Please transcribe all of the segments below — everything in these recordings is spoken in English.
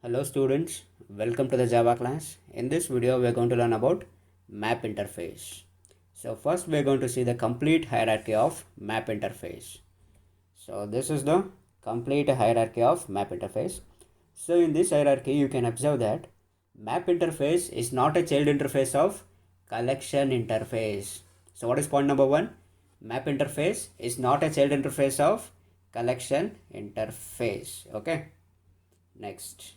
Hello students, welcome to the Java class. In this video we are going to learn about map interface. So first we are going to see the complete hierarchy of map interface. So this is the complete hierarchy of map interface. So in this hierarchy you can observe that map interface is not a child interface of collection interface. So what is point number 1? Map interface is not a child interface of collection interface. Okay. Next.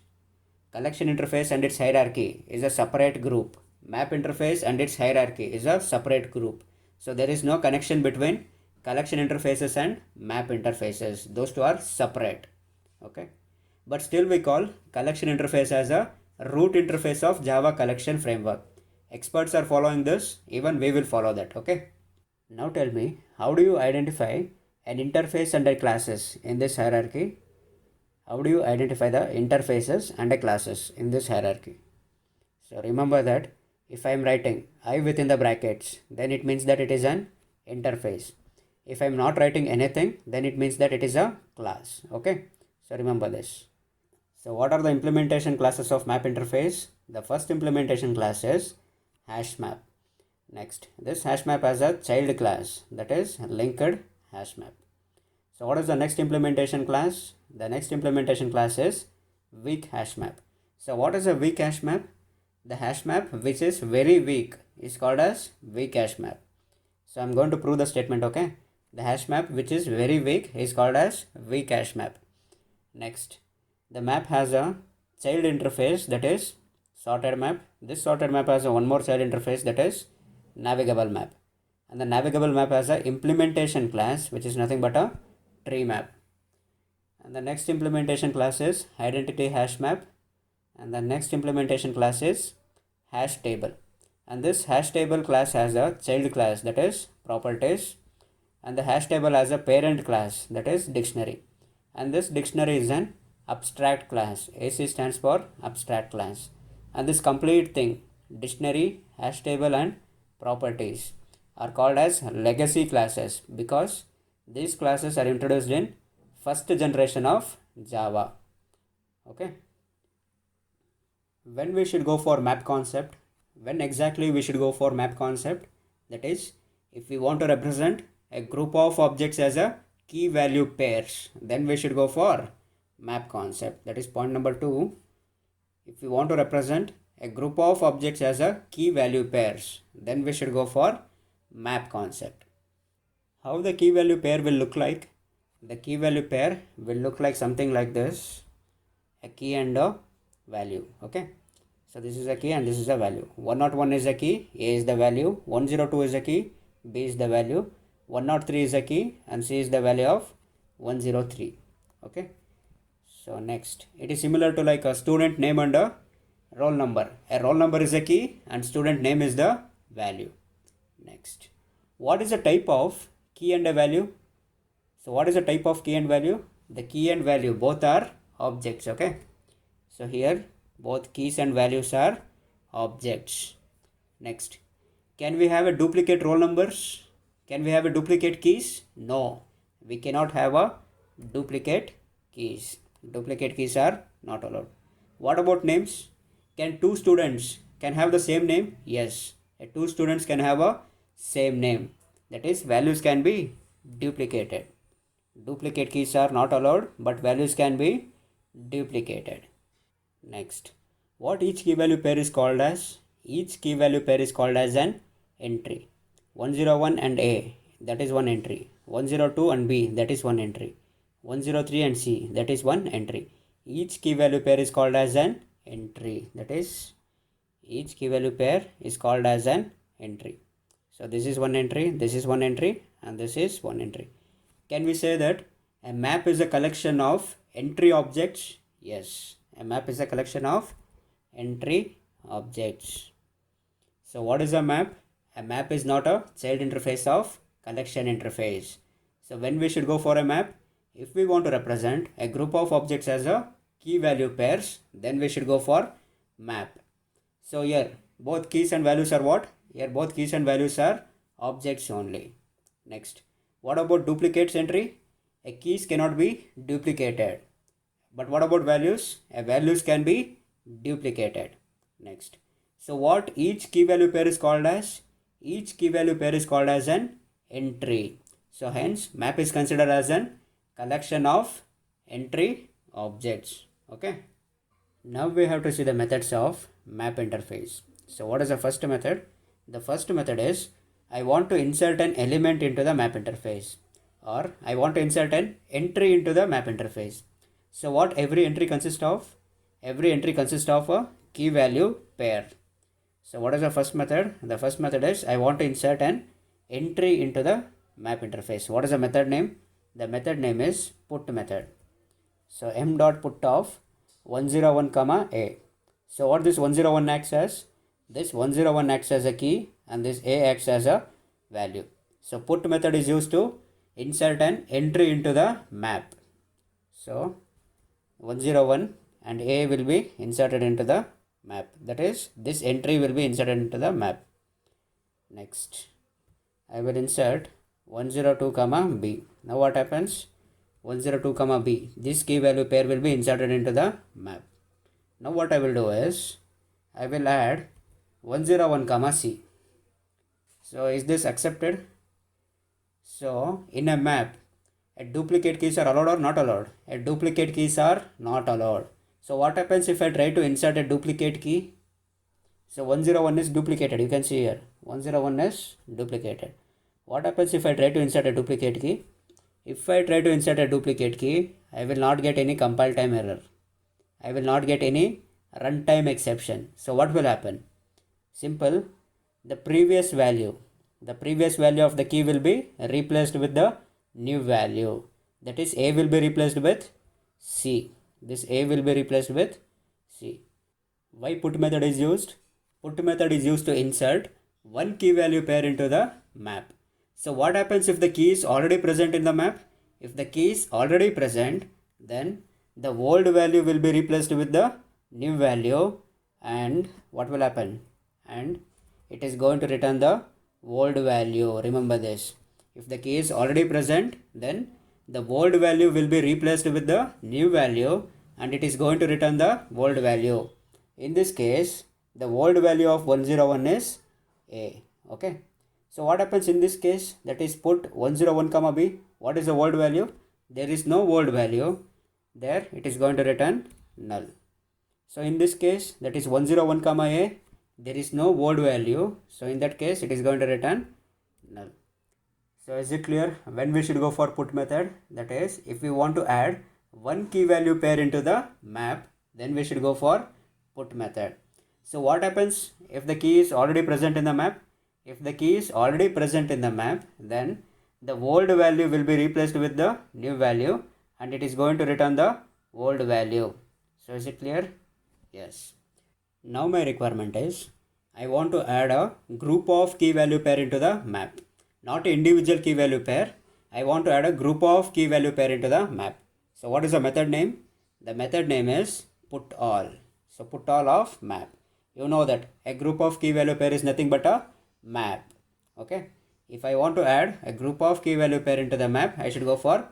Collection interface and its hierarchy is a separate group. Map interface and its hierarchy is a separate group. So there is no connection between collection interfaces and map interfaces. Those two are separate. Okay. But still we call collection interface as a root interface of Java collection framework. Experts are following this. Even we will follow that. Okay. Now tell me, how do you identify an interface under classes in this hierarchy? How do you identify the interfaces and the classes in this hierarchy? So remember that if I am writing I within the brackets, then it means that it is an interface. If I am not writing anything, then it means that it is a class. Okay. So remember this. So what are the implementation classes of map interface? The first implementation class is hash map. Next, this hash map has a child class, that is linked hash map. So what is the next implementation class? The next implementation class is weak hash map. So what is a weak hash map? The hash map which is very weak is called as weak hash map. So I'm going to prove the statement, okay? The hash map which is very weak is called as weak hash map. Next, the map has a child interface, that is sorted map. This sorted map has a one more child interface, that is navigable map. And the navigable map has a implementation class which is nothing but a tree map. And the next implementation class is identity hash map, and the next implementation class is hash table. And this hash table class has a child class, that is properties, and the hash table has a parent class, that is dictionary. And this dictionary is an abstract class. AC stands for abstract class. And this complete thing, dictionary, hash table and properties, are called as legacy classes because these classes are introduced in first generation of Java. Okay. When we should go for map concept? When exactly we should go for map concept? That is, if we want to represent a group of objects as a key value pairs, then we should go for map concept. That is point number 2. If we want to represent a group of objects as a key value pairs, then we should go for map concept. How the key value pair will look like? The key value pair will look like something like this, a key and a value. Okay, so this is a key and this is a value. 101 is a key, A is the value, 102 is a key, B is the value, 103 is a key and C is the value of 103. Okay, so next, it is similar to like a student name and a roll number. A roll number is a key and student name is the value. Next, what is the type of key and a value? So what is the type of key and value? The key and value both are objects. Okay, so here both keys and values are objects. Next, can we have a duplicate roll numbers? Can we have a duplicate keys? No, we cannot have a duplicate keys. Duplicate keys are not allowed. What about names? Can two students can have the same name? Yes, two students can have a same name. That is, values can be duplicated. Duplicate keys are not allowed, but values can be duplicated. Next, what each key value pair is called as? Each key value pair is called as an entry. 101 and A, that is one entry. 102 and B, that is one entry. 103 and C, that is one entry. Each key value pair is called as an entry. That is, each key value pair is called as an entry. So this is one entry, this is one entry, and this is one entry. Can we say that a map is a collection of entry objects? Yes, a map is a collection of entry objects. So what is a map? A map is not a child interface of collection interface. So when we should go for a map? If we want to represent a group of objects as a key value pairs, then we should go for map. So here both keys and values are what? Here both keys and values are objects only. Next, what about duplicates entry? A keys cannot be duplicated. But what about values? Values can be duplicated. Next. So what each key value pair is called as? Each key value pair is called as an entry. So hence map is considered as an collection of entry objects. Okay. Now we have to see the methods of map interface. So what is the first method? The first method is I want to insert an element into the map interface, or I want to insert an entry into the map interface. So what every entry consists of? Every entry consists of a key value pair. So what is the first method? The first method is I want to insert an entry into the map interface. What is the method name? The method name is put method. So m dot put of 101 comma a. So what this 101 acts as? This 101 acts as a key and this a acts as a value. So put method is used to insert an entry into the map. So 101 and a will be inserted into the map. That is, this entry will be inserted into the map. Next, I will insert 102 comma b. Now what happens? 102 comma b. This key value pair will be inserted into the map. Now what I will do is I will add 101 comma c. So is this accepted? So in a map, a duplicate keys are allowed or not allowed? A duplicate keys are not allowed. So what happens if I try to insert a duplicate key? So 101 is duplicated. You can see here 101 is duplicated. What happens if I try to insert a duplicate key? If I try to insert a duplicate key, I will not get any compile time error. I will not get any runtime exception. So what will happen? Simple. The previous value of the key will be replaced with the new value. That is, a will be replaced with c. This a will be replaced with c. Why put method is used? Put method is used to insert one key value pair into the map. So what happens if the key is already present in the map? If the key is already present, then the old value will be replaced with the new value, and what will happen? And it is going to return the old value. Remember this. If the key is already present, then the old value will be replaced with the new value and it is going to return the old value. In this case, the old value of 101 is a. Okay. So what happens in this case? That is, put 101 comma b. What is the old value? There is no old value. There it is going to return null. So in this case, that is 101 comma a. There is no old value. So in that case, it is going to return null. So is it clear when we should go for put method? That is, if we want to add one key value pair into the map, then we should go for put method. So what happens if the key is already present in the map? If the key is already present in the map, then the old value will be replaced with the new value and it is going to return the old value. So is it clear? Yes. Now my requirement is I want to add a group of key value pair into the map. Not individual key value pair. I want to add a group of key value pair into the map. So what is the method name? The method name is put all. So put all of map. You know that a group of key value pair is nothing but a map. Okay. If I want to add a group of key value pair into the map, I should go for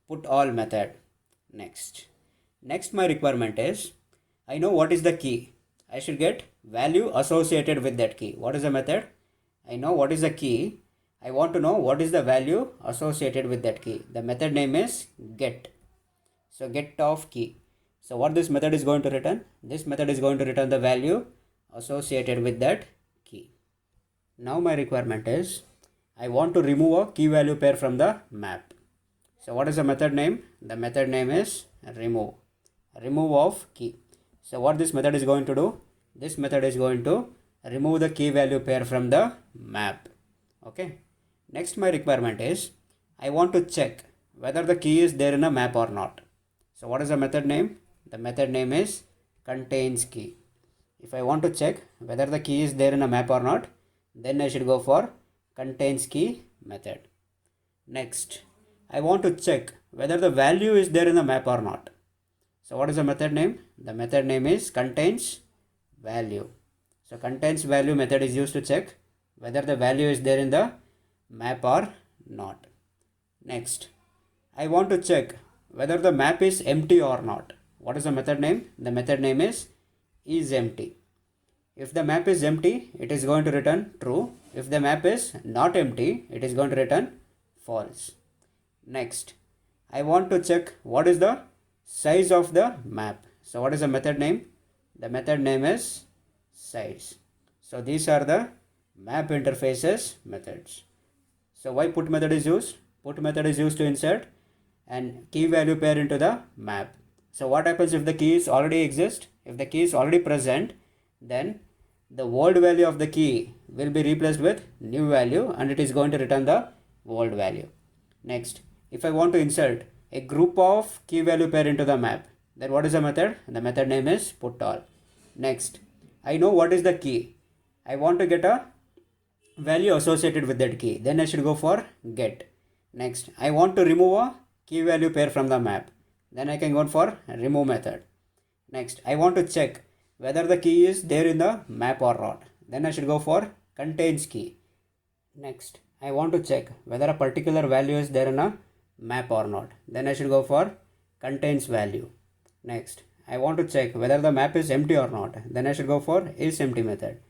put all method. Next my requirement is I know what is the key. I should get value associated with that key. What is the method? I know what is the key. I want to know what is the value associated with that key. The method name is get. So get of key. So what this method is going to return? This method is going to return the value associated with that key. Now my requirement is I want to remove a key value pair from the map. So what is the method name? The method name is remove. Remove of key. So what this method is going to do? This method is going to remove the key value pair from the map. Okay. Next my requirement is I want to check whether the key is there in a map or not. So what is the method name? The method name is contains key. If I want to check whether the key is there in a map or not, then I should go for contains key method. Next, I want to check whether the value is there in the map or not. So what is the method name? The method name is contains value. So contains value method is used to check whether the value is there in the map or not. Next, I want to check whether the map is empty or not. What is the method name? The method name is empty. If the map is empty, it is going to return true. If the map is not empty, it is going to return false. Next, I want to check what is the size of the map. So what is the method name? The method name is size. So these are the map interfaces methods. So why put method is used? Put method is used to insert an key value pair into the map. So what happens if the keys already exist? If the key is already present, then the old value of the key will be replaced with new value and it is going to return the old value. Next, if I want to insert a group of key value pair into the map, then what is the method? The method name is put all. Next, I know what is the key. I want to get a value associated with that key. Then I should go for get. Next, I want to remove a key value pair from the map. Then I can go for remove method. Next, I want to check whether the key is there in the map or not. Then I should go for contains key. Next, I want to check whether a particular value is there in a map or not. Then I should go for contains value. Next, I want to check whether the map is empty or not. Then I should go for is empty method.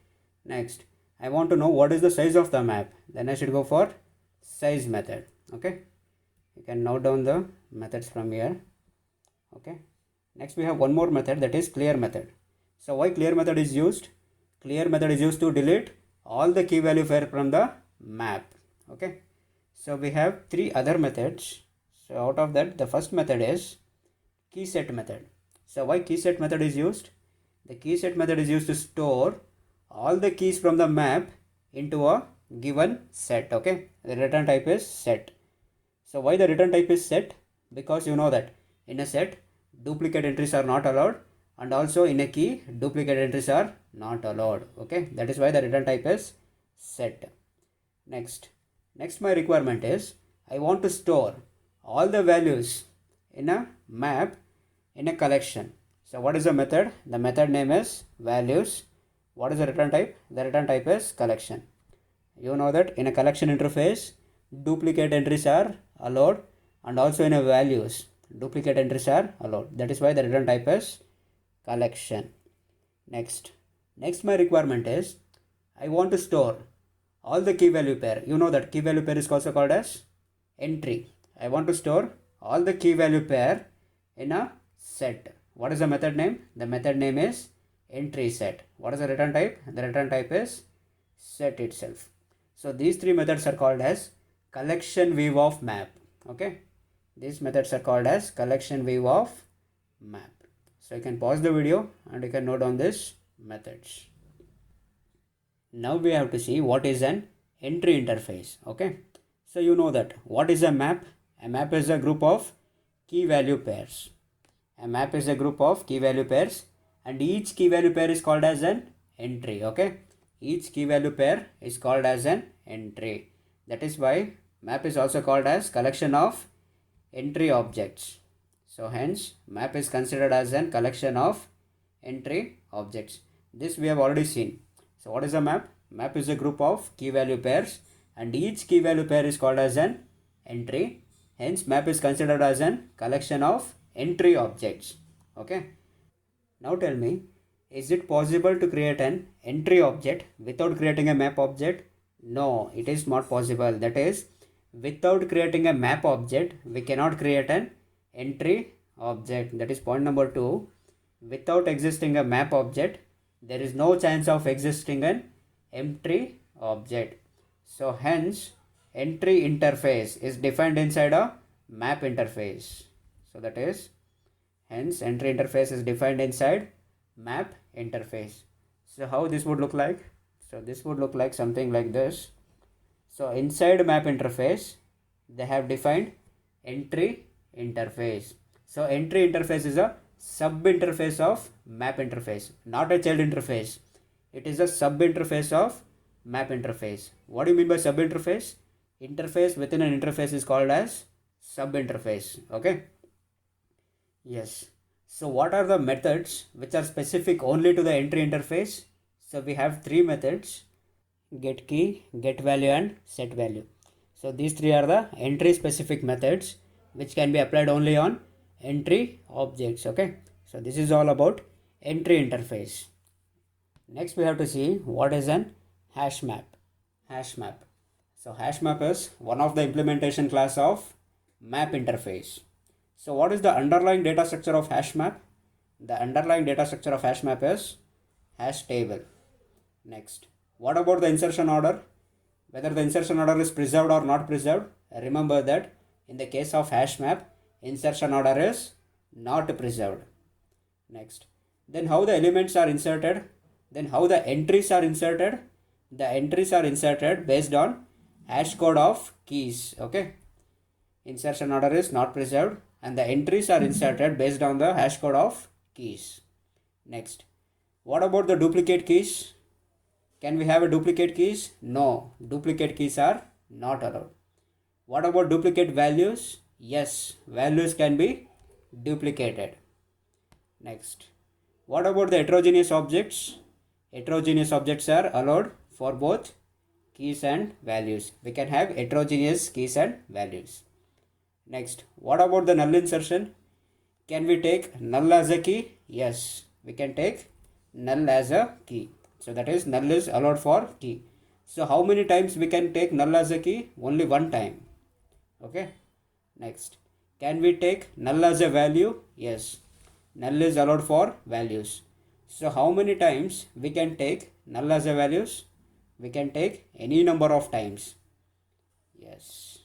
Next, I want to know what is the size of the map. Then I should go for size method. Okay, you can note down the methods from here. Okay, next we have one more method, that is clear method. So why clear method is used? Clear method is used to delete all the key value pair from the map. Okay, so we have three other methods. So out of that, the first method is key set method. So why key set method is used? The key set method is used to store all the keys from the map into a given set. Okay, the return type is set. So why the return type is set? Because you know that in a set duplicate entries are not allowed, and also in a key duplicate entries are not allowed. Okay, that is why the return type is set. Next my requirement is I want to store all the values in a map in a collection. So what is the method? The method name is values. What is the return type? The return type is collection. You know that in a collection interface duplicate entries are allowed, and also in a values duplicate entries are allowed. That is why the return type is collection. Next my requirement is I want to store all the key value pair. You know that key value pair is also called as entry. I want to store all the key value pair in a set. What is the method name? The method name is entry set. What is the return type? The return type is set itself. So these three methods are called as collection view of map. Okay, these methods are called as collection view of map. So you can pause the video and you can note down these methods. Now we have to see what is an entry interface. Okay, so you know that what is a map? A map is a group of key value pairs. A map is a group of key value pairs, and each key value pair is called as an entry. Okay, each key value pair is called as an entry. That is why map is also called as collection of entry objects. So hence map is considered as a collection of entry objects. This we have already seen. So what is a map? Map is a group of key value pairs, and each key value pair is called as an entry. Hence map is considered as a collection of entry objects. Okay, now tell me, is it possible to create an entry object without creating a map object? No, it is not possible. That is, without creating a map object we cannot create an entry object. That is point number 2. Without existing a map object there is no chance of existing an entry object. So hence entry interface is defined inside a map interface. So that is, hence entry interface is defined inside map interface. So how this would look like? So this would look like something like this. So inside map interface they have defined entry interface. So entry interface is a sub interface of map interface, not a child interface. It is a sub interface of map interface. What do you mean by sub interface? Interface within an interface is called as sub interface. Okay, yes. So what are the methods which are specific only to the entry interface? So we have three methods: get key, get value, and set value. So these three are the entry specific methods which can be applied only on entry objects. Okay, So this is all about entry interface. Next we have to see what is an hash map. Hash map. So hash map is one of the implementation class of map interface. So what is the underlying data structure of hash map? The underlying data structure of hash map is hash table. Next, what about the insertion order? Whether the insertion order is preserved or not preserved, remember that in the case of hash map, insertion order is not preserved. Next, then how the elements are inserted, then how the entries are inserted. The entries are inserted based on hash code of keys. Okay, insertion order is not preserved and the entries are inserted based on the hash code of keys. Next, what about the duplicate keys? Can we have a duplicate keys? No, duplicate keys are not allowed. What about duplicate values? Yes, values can be duplicated. Next, what about the heterogeneous objects? Heterogeneous objects are allowed for both keys and values. We can have heterogeneous keys and values. Next, what about the null insertion? Can we take null as a key? Yes, we can take null as a key. So that is null is allowed for key. So how many times we can take null as a key? Only one time. Okay. Next, can we take null as a value? Yes, null is allowed for values. So how many times we can take null as a values? We can take any number of times. Yes.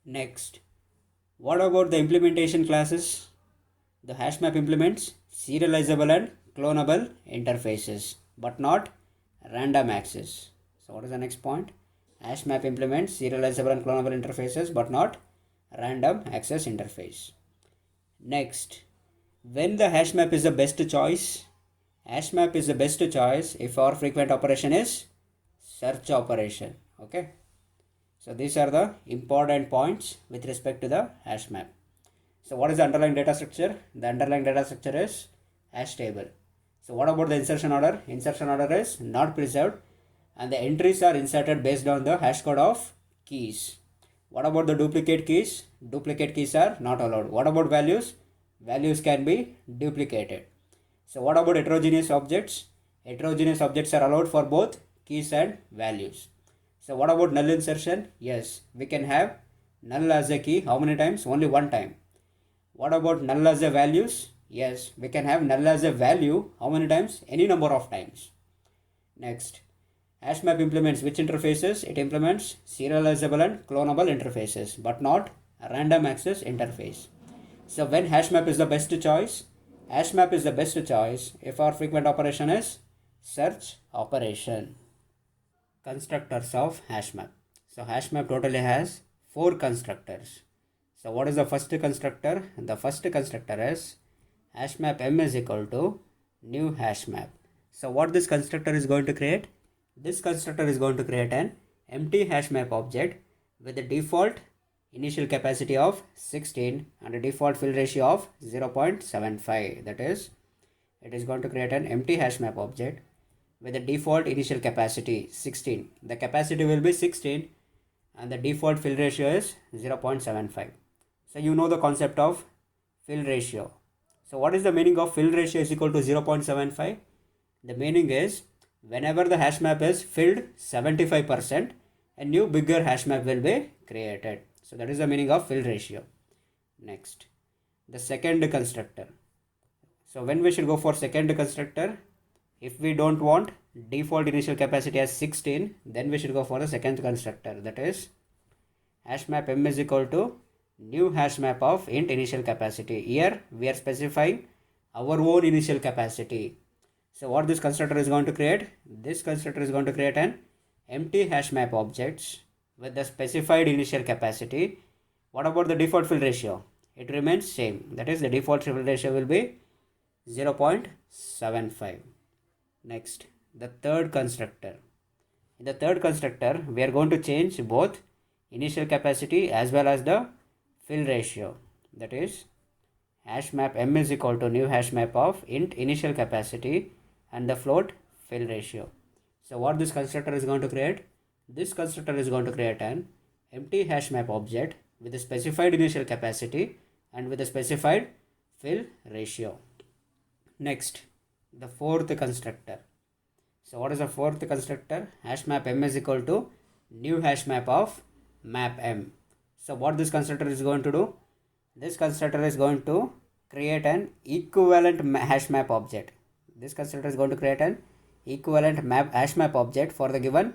Next, what about the implementation classes? The hash map implements serializable and clonable interfaces, but not random access. So what is the next point? Hash map implements serializable and clonable interfaces, but not random access interface. Next, when the hash map is the best choice? Hash map is the best choice if our frequent operation is search operation. Okay. So these are the important points with respect to the hash map. So what is the underlying data structure? The underlying data structure is hash table. So what about the insertion order? Insertion order is not preserved and the entries are inserted based on the hash code of keys. What about the duplicate keys? Duplicate keys are not allowed. What about values? Values can be duplicated. So what about heterogeneous objects? Heterogeneous objects are allowed for both keys and values. So what about null insertion? Yes, we can have null as a key. How many times? Only one time. What about null as a values? Yes, we can have null as a value. How many times? Any number of times. Next, hash map implements which interfaces? It implements serializable and clonable interfaces, but not random access interface. So when hash map is the best choice? Hash map is the best choice if our frequent operation is search operation. Constructors of hash map. So hash map totally has 4 constructors. So what is the first constructor? The first constructor is hash map m is equal to new hash map. So what this constructor is going to create? This constructor is going to create an empty hash map object with the default initial capacity of 16 and a default fill ratio of 0.75. That is, it is going to create an empty hash map object with the default initial capacity 16. The capacity will be 16 and the default fill ratio is 0.75. So you know the concept of fill ratio. So what is the meaning of fill ratio is equal to 0.75? The meaning is whenever the hash map is filled 75%, a new bigger hash map will be created. So that is the meaning of fill ratio. Next, the second constructor. So when we should go for second constructor? If we don't want default initial capacity as 16, then we should go for the second constructor. That is hash map m is equal to new hash map of int initial capacity. Here we are specifying our own initial capacity. So what this constructor is going to create? This constructor is going to create an empty hash map objects with the specified initial capacity. What about the default fill ratio? It remains same. That is the default fill ratio will be 0.75. Next, the third constructor. In the third constructor, we are going to change both initial capacity as well as the fill ratio. That is hash map m is equal to new hash map of int initial capacity and the float fill ratio. So what this constructor is going to create? This constructor is going to create an empty hash map object with a specified initial capacity and with a specified fill ratio. Next, the fourth constructor. So what is the fourth constructor? Hash map m is equal to new hash map of map m. So what this constructor is going to do? This constructor is going to create an equivalent hash map object. This constructor is going to create an equivalent hash map object for the given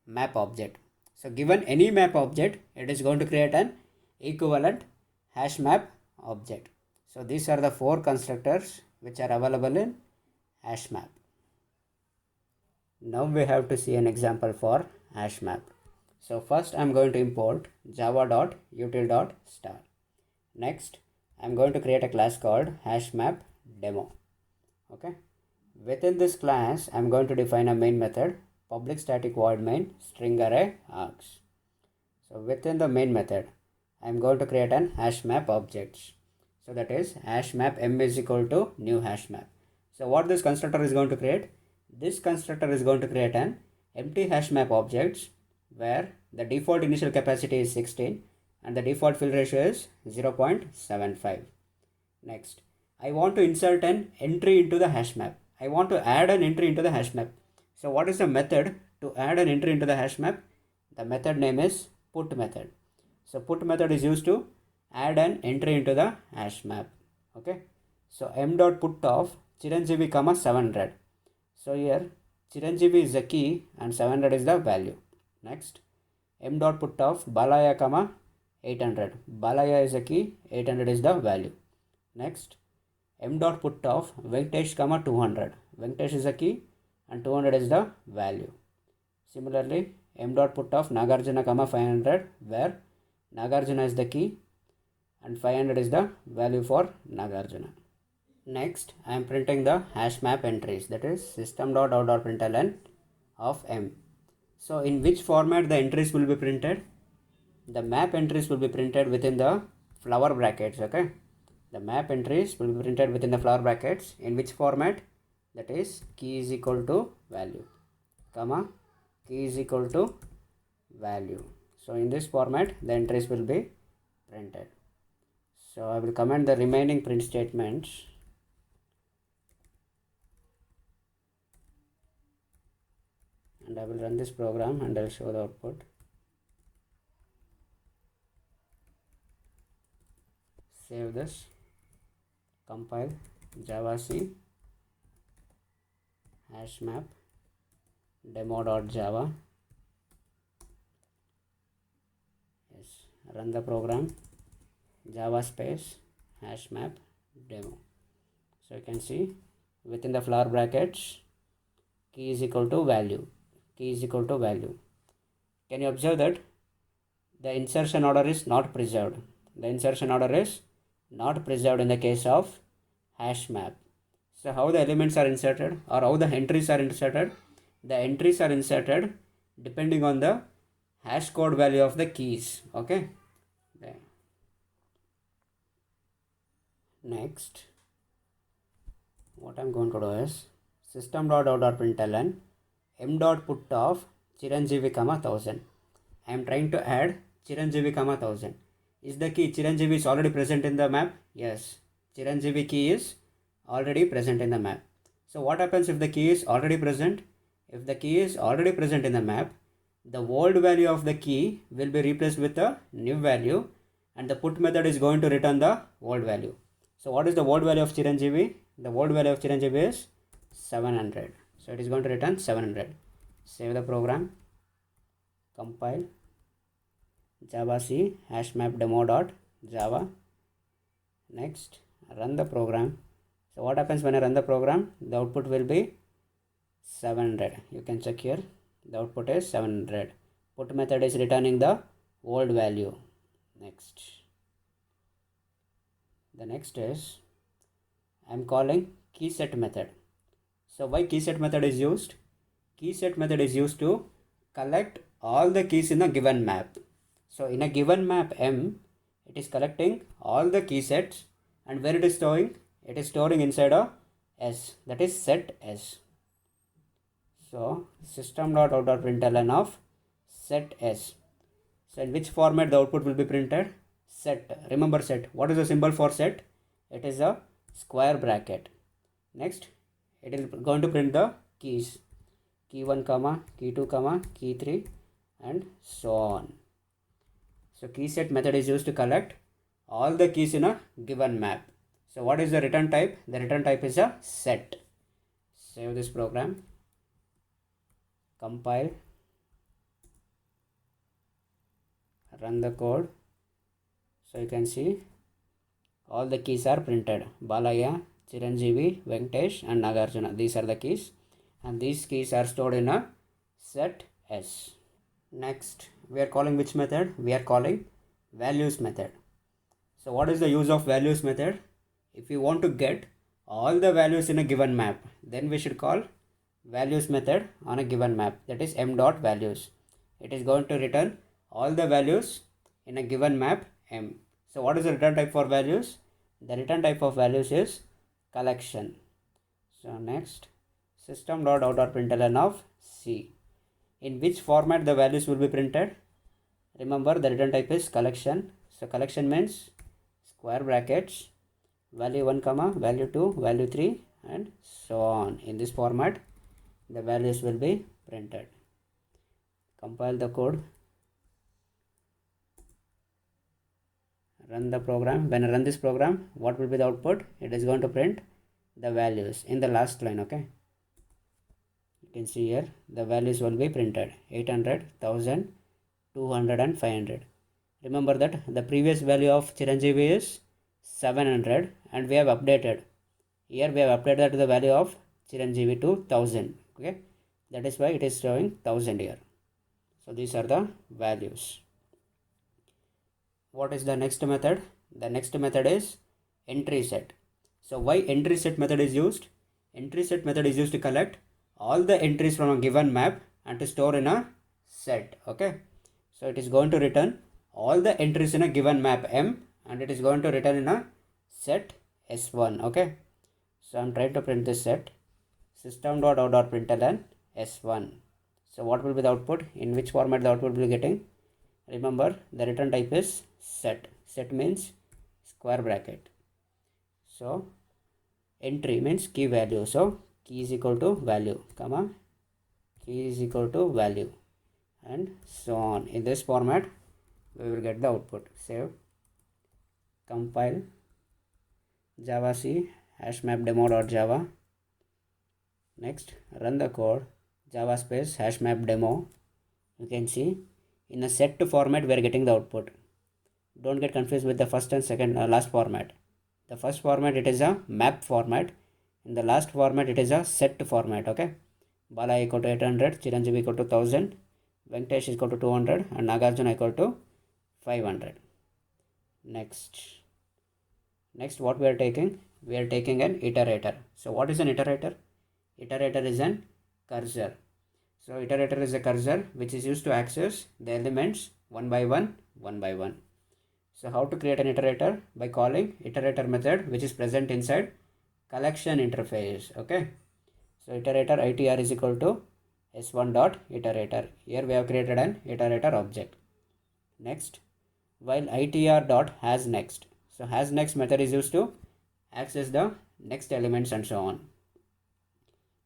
map object. So given any map object, it is going to create an equivalent hash map object. So these are the four constructors which are available in hash map. Now we have to see an example for hash map. So first I am going to import java.util.star. Next I am going to create a class called hashmapDemo. Okay. Within this class I am going to define a main method, public static void main string array args. So within the main method I am going to create an hash map objects. So that is hash map m is equal to new hash map. So what this constructor is going to create? This constructor is going to create an empty hash map objects where the default initial capacity is 16 and the default fill ratio is 0.75. Next, I want to insert an entry into the hash map. I want to add an entry into the hash map. So what is the method to add an entry into the hash map? The method name is put method. So put method is used to add an entry into the hash map. Okay. So m.put of Chiranjeevi comma 700. So here Chiranjeevi is the key and 700 is the value. Next, m.put of Balaya comma 800. Balaya is the key, 800 is the value. Next, m.put of Venkatesh comma 200. Venkatesh is the key and 200 is the value. Similarly, m.put of Nagarjuna comma 500 where Nagarjuna is the key and 500 is the value for Nagarjuna. Next, I am printing the hash map entries, that is system.out.println of m. So in which format the entries will be printed? The map entries will be printed within the flower brackets. Okay, the map entries will be printed within the flower brackets. In which format? That is key is equal to value, comma key is equal to value. So in this format the entries will be printed. So I will comment the remaining print statements. And I will run this program and I will show the output. Save this, compile, javac hashmap demo.java. Yes, run the program, java space hashmap demo. So you can see within the flower brackets key is equal to value. Key is equal to value. Can you observe that the insertion order is not preserved? The insertion order is not preserved in the case of hash map. So how the elements are inserted or how the entries are inserted? The entries are inserted depending on the hash code value of the keys. Okay. Next, what I'm going to do is system.out.println m.put of Chiranjeevi comma 1000. I am trying to add Chiranjeevi comma 1000. Is the key Chiranjeevi is already present in the map? Yes, Chiranjeevi key is already present in the map. So what happens if the key is already present? If the key is already present in the map, the old value of the key will be replaced with a new value and the put method is going to return the old value. So what is the old value of Chiranjeevi? The old value of Chiranjeevi is 700. So it is going to return 700. Save the program, compile, javac hashmap demo.java. Next, run the program. So what happens when I run the program? The output will be 700. You can check here. The output is 700. Put method is returning the old value. Next. The next is I am calling keyset method. So why keyset method is used? Keyset method is used to collect all the keys in a given map. So in a given map M, it is collecting all the key sets, and where it is storing? It is storing inside a S, that is set S. So system.out.println of set S. So in which format the output will be printed? Set. Remember set. What is the symbol for set? It is a square bracket. Next, it is going to print the keys, key 1 comma, key 2 comma, key 3, and so on. So key set method is used to collect all the keys in a given map. So what is the return type? The return type is a set. Save this program, compile, run the code. So you can see all the keys are printed. Balaya, Chiranjeevi, Venkatesh and Nagarjuna. These are the keys, and these keys are stored in a set S. Next, we are calling which method? We are calling values method. So what is the use of values method? If we want to get all the values in a given map, then we should call values method on a given map, that is m dot values. It is going to return all the values in a given map m. So what is the return type for values? The return type of values is collection. So next, system.out.println of C. In which format the values will be printed? Remember, the return type is collection. So collection means square brackets, value 1 comma, value 2, value 3 and so on. In this format the values will be printed. Compile the code, run the program. When I run this program, what will be the output? It is going to print the values in the last line. Okay, you can see here the values will be printed: 800, 1000, 200 and 500. Remember that the previous value of Chiranjeevi is 700 and we have updated. Here we have updated the value of Chiranjeevi to 1000. Okay, that is why it is showing 1000 here. So these are the values. What is the next method? The next method is entry set. So why entry set method is used? Entry set method is used to collect all the entries from a given map and to store in a set. Okay, so it is going to return all the entries in a given map M and it is going to return in a set S1. Okay, so I'm trying to print this set, system.out.println S1. So what will be the output? In which format the output will be getting? Remember, the return type is set. Set means square bracket. So entry means key value. So key is equal to value, comma, key is equal to value and so on. In this format we will get the output. Save, compile, Java C hashmap demo.java. Next, run the code, Java space hashmap demo. You can see in a set format we are getting the output. Don't get confused with the first and second last format. The first format it is a map format. In the last format it is a set format. Okay, Bala equal to 800, Chiranjeevi equal to 1000, Venkatesh is equal to 200 and Nagarjuna equal to 500. Next what we are taking? We are taking an iterator. So what is an iterator? Iterator is an cursor. So iterator is a cursor which is used to access the elements one by one. So how to create an iterator? By calling iterator method which is present inside collection interface. Okay, so iterator itr is equal to s1 dot iterator. Here we have created an iterator object. Next, while itr dot has next. So has next method is used to access the next elements and so on.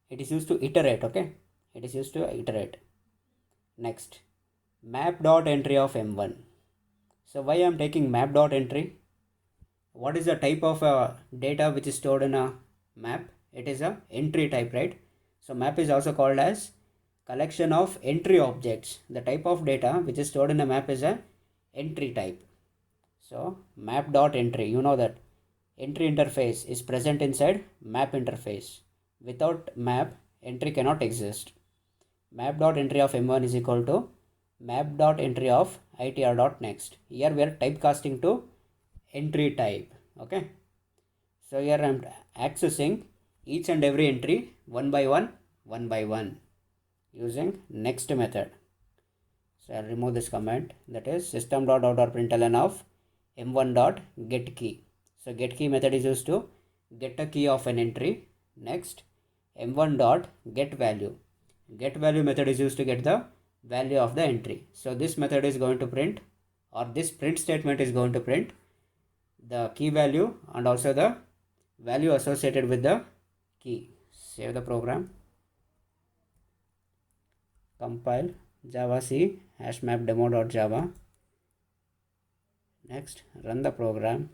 It is used to iterate. Okay, it is used to iterate. Next, map dot entry of m1. So why I am taking map dot entry? What is the type of data which is stored in a map? It is a entry type, right? So map is also called as collection of entry objects. The type of data which is stored in a map is a entry type. So map dot entry, you know that entry interface is present inside map interface. Without map, entry cannot exist. Map dot entry of m1 is equal to map dot entry of itr dot next. Here we are typecasting to entry type. Okay, so here I am accessing each and every entry one by one using next method. So I'll remove this comment, that is system.out.println of m1 dot get key. So get key method is used to get a key of an entry. Next, m1 dot get value. Get value method is used to get the value of the entry. So this method is going to print, or this print statement is going to print the key value and also the value associated with the key. Save the program, compile, java c hashmap demo.java. Next, run the program.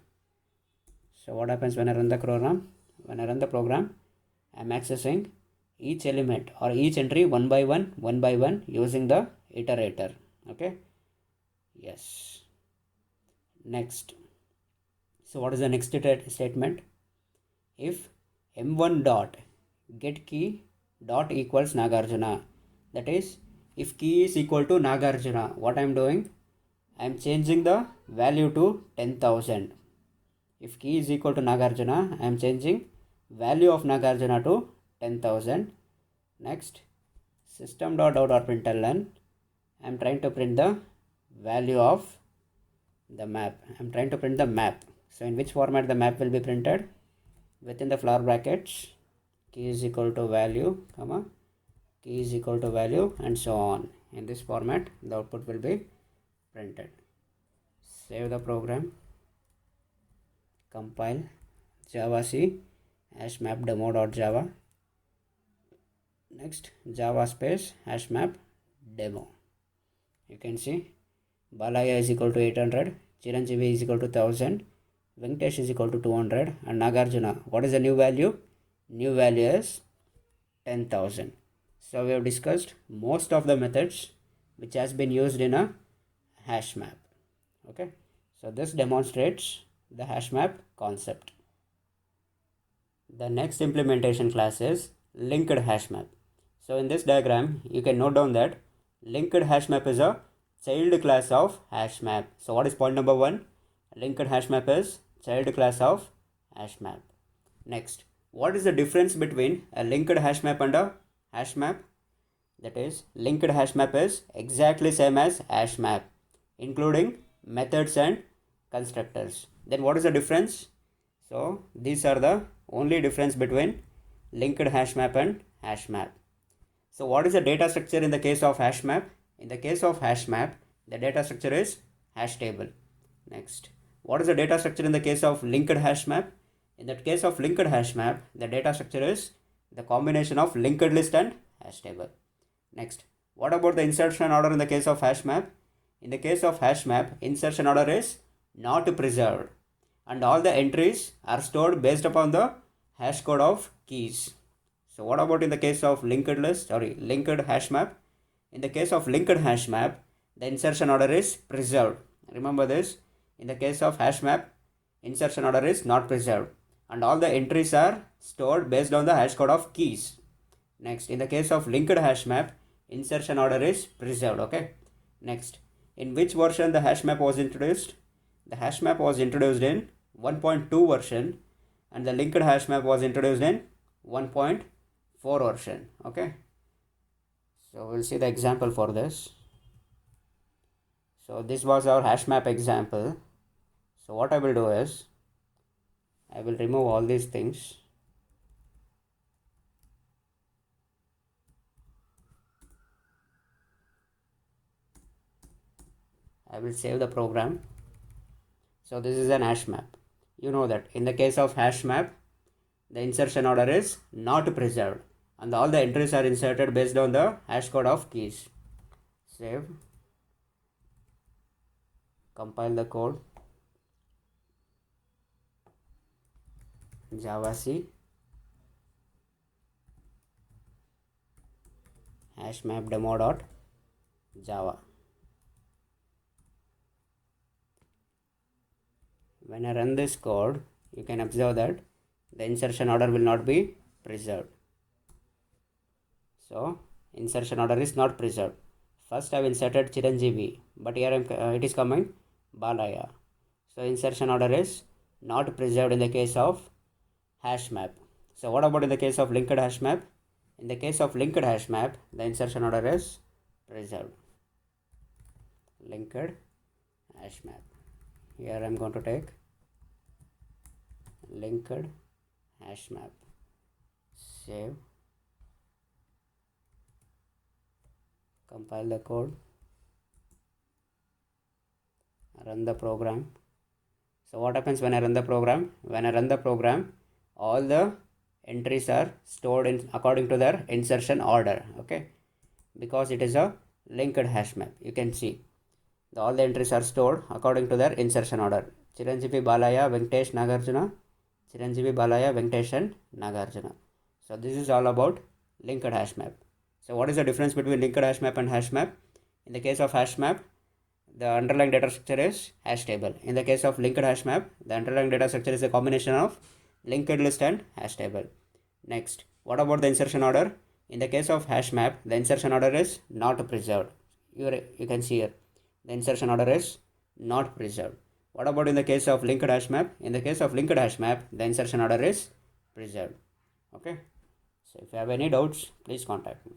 So what happens when I run the program? When I run the program, I'm accessing each element or each entry one by one using the iterator. Okay. Yes. Next. So what is the next statement? If m1 dot get key dot equals Nagarjuna, that is, if key is equal to Nagarjuna, what I am doing? I am changing the value to 10,000. If key is equal to Nagarjuna, I am changing value of Nagarjuna to 10,000. Next, system.out.println, I am trying to print the value of the map. I am trying to print the map. So in which format the map will be printed? Within the flower brackets, key is equal to value, comma, key is equal to value, and so on. In this format, the output will be printed. Save the program, compile, java c hashmap demo.java. Next, java space hashmap demo. You can see Balaya is equal to 800, Chiranjeevi is equal to 1000, Venkatesh is equal to 200, and Nagarjuna, what is the new value? New value is 10,000. So we have discussed most of the methods which has been used in a hash map. Okay, so this demonstrates the hash map concept. The next implementation class is linked hash map. So in this diagram, you can note down that linked hash map is a child class of hash map. So what is point number 1? Linked hash map is child class of hash map. Next, what is the difference between a linked hash map and a hash map? That is, linked hash map is exactly same as hash map, including methods and constructors. Then what is the difference? So these are the only difference between linked hash map and hash map. So what is the data structure in the case of hash map? In the case of hash map, the data structure is hash table. Next, what is the data structure in the case of linked hash map? In that case of linked hash map, the data structure is the combination of linked list and hash table. Next, what about the insertion order in the case of hash map? In the case of hash map, insertion order is not preserved, and all the entries are stored based upon the hash code of keys. So what about in the case of linked hash map? In the case of linked hash map, the insertion order is preserved. Remember this, in the case of hash map, insertion order is not preserved, and all the entries are stored based on the hash code of keys. Next, in the case of linked hash map, insertion order is preserved. Okay. Next, in which version the hash map was introduced? The hash map was introduced in 1.2 version, and the linked hash map was introduced in 1.4 version. Okay. So we'll see the example for this. So this was our hash map example. So what I will do is, I will remove all these things. I will save the program. So this is an hash map. You know that in the case of hash map, the insertion order is not preserved, and all the entries are inserted based on the hash code of keys. Save. Compile the code. Java C hashmap demo.java. When I run this code, you can observe that the insertion order will not be preserved. So insertion order is not preserved. First I have inserted Chiranjeevi, but here it is coming Balaya. So insertion order is not preserved in the case of hash map. So what about in the case of linked hash map? In the case of linked hash map, the insertion order is preserved. Linked hash map. Here I am going to take linked hash map. Save. Compile the code. Run the program. So what happens when I run the program? When I run the program, all the entries are stored in according to their insertion order. Okay, because it is a linked hash map, you can see all the entries are stored according to their insertion order. Chiranjeevi, Balaya, Venkatesh, Nagarjuna, Chiranjeevi, Balaya, Venkatesh and Nagarjuna. So this is all about linked hash map. So what is the difference between linked hash map and hash map? In the case of hash map, the underlying data structure is hash table. In the case of linked hash map, the underlying data structure is a combination of linked list and hash table. Next, what about the insertion order? In the case of hash map, the insertion order is not preserved. You can see here, the insertion order is not preserved. What about in the case of linked hash map? In the case of linked hash map, the insertion order is preserved. Okay. So if you have any doubts, please contact me.